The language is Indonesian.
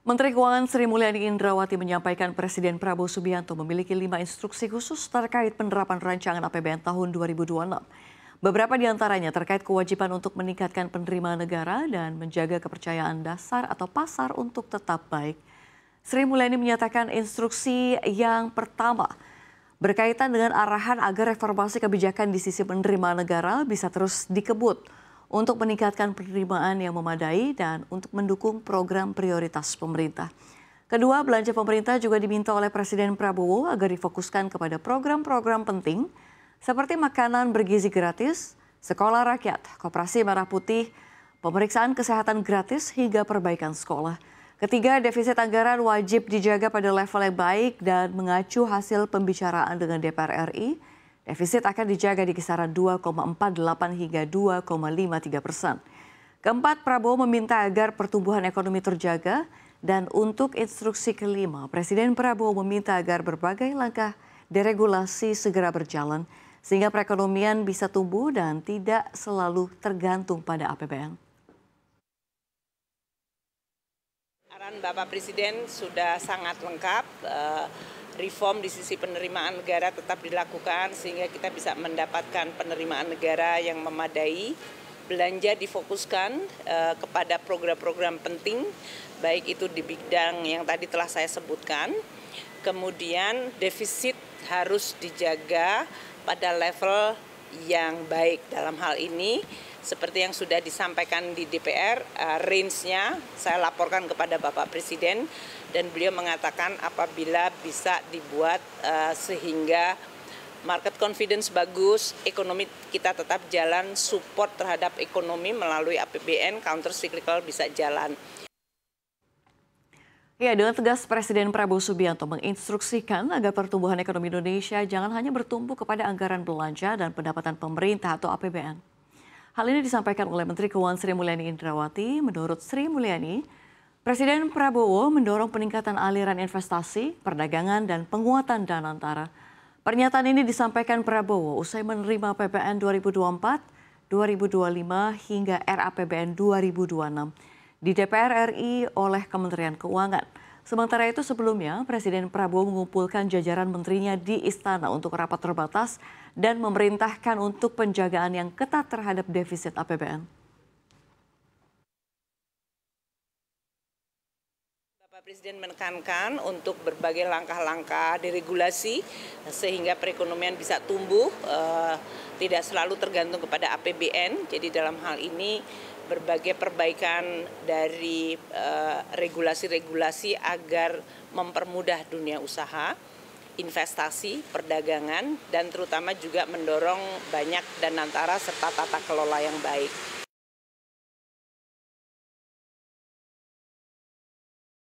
Menteri Keuangan Sri Mulyani Indrawati menyampaikan Presiden Prabowo Subianto memiliki 5 instruksi khusus terkait penerapan rancangan APBN tahun 2026. Beberapa di antaranya terkait kewajiban untuk meningkatkan penerimaan negara dan menjaga kepercayaan dasar atau pasar untuk tetap baik. Sri Mulyani menyatakan instruksi yang pertama berkaitan dengan arahan agar reformasi kebijakan di sisi penerimaan negara bisa terus dikebut untuk meningkatkan penerimaan yang memadai dan untuk mendukung program prioritas pemerintah. Kedua, belanja pemerintah juga diminta oleh Presiden Prabowo agar difokuskan kepada program-program penting seperti makanan bergizi gratis, sekolah rakyat, koperasi merah putih, pemeriksaan kesehatan gratis hingga perbaikan sekolah. Ketiga, defisit anggaran wajib dijaga pada level yang baik dan mengacu hasil pembicaraan dengan DPR RI. Defisit akan dijaga di kisaran 2,48 hingga 2,53%. Keempat, Prabowo meminta agar pertumbuhan ekonomi terjaga dan untuk instruksi kelima, Presiden Prabowo meminta agar berbagai langkah deregulasi segera berjalan sehingga perekonomian bisa tumbuh dan tidak selalu tergantung pada APBN. Arahan Bapak Presiden sudah sangat lengkap. Reform di sisi penerimaan negara tetap dilakukan sehingga kita bisa mendapatkan penerimaan negara yang memadai. Belanja difokuskan kepada program-program penting, baik itu di bidang yang tadi telah saya sebutkan. Kemudian defisit harus dijaga pada level yang baik. Dalam hal ini seperti yang sudah disampaikan di DPR, range-nya saya laporkan kepada Bapak Presiden dan beliau mengatakan apabila bisa dibuat sehingga market confidence bagus, ekonomi kita tetap jalan, support terhadap ekonomi melalui APBN, counter cyclical bisa jalan. Ya, dengan tegas Presiden Prabowo Subianto menginstruksikan agar pertumbuhan ekonomi Indonesia jangan hanya bertumbuh kepada anggaran belanja dan pendapatan pemerintah atau APBN. Hal ini disampaikan oleh Menteri Keuangan Sri Mulyani Indrawati. Menurut Sri Mulyani, Presiden Prabowo mendorong peningkatan aliran investasi, perdagangan, dan penguatan dana antara. Pernyataan ini disampaikan Prabowo usai menerima APBN 2024, 2025 hingga RAPBN 2026 di DPR RI oleh Kementerian Keuangan. Sementara itu sebelumnya, Presiden Prabowo mengumpulkan jajaran menterinya di Istana untuk rapat terbatas dan memerintahkan untuk penjagaan yang ketat terhadap defisit APBN. Bapak Presiden menekankan untuk berbagai langkah-langkah deregulasi sehingga perekonomian bisa tumbuh, tidak selalu tergantung kepada APBN. Jadi dalam hal ini berbagai perbaikan dari regulasi-regulasi agar mempermudah dunia usaha, investasi, perdagangan, dan terutama juga mendorong banyak dana antara serta tata kelola yang baik.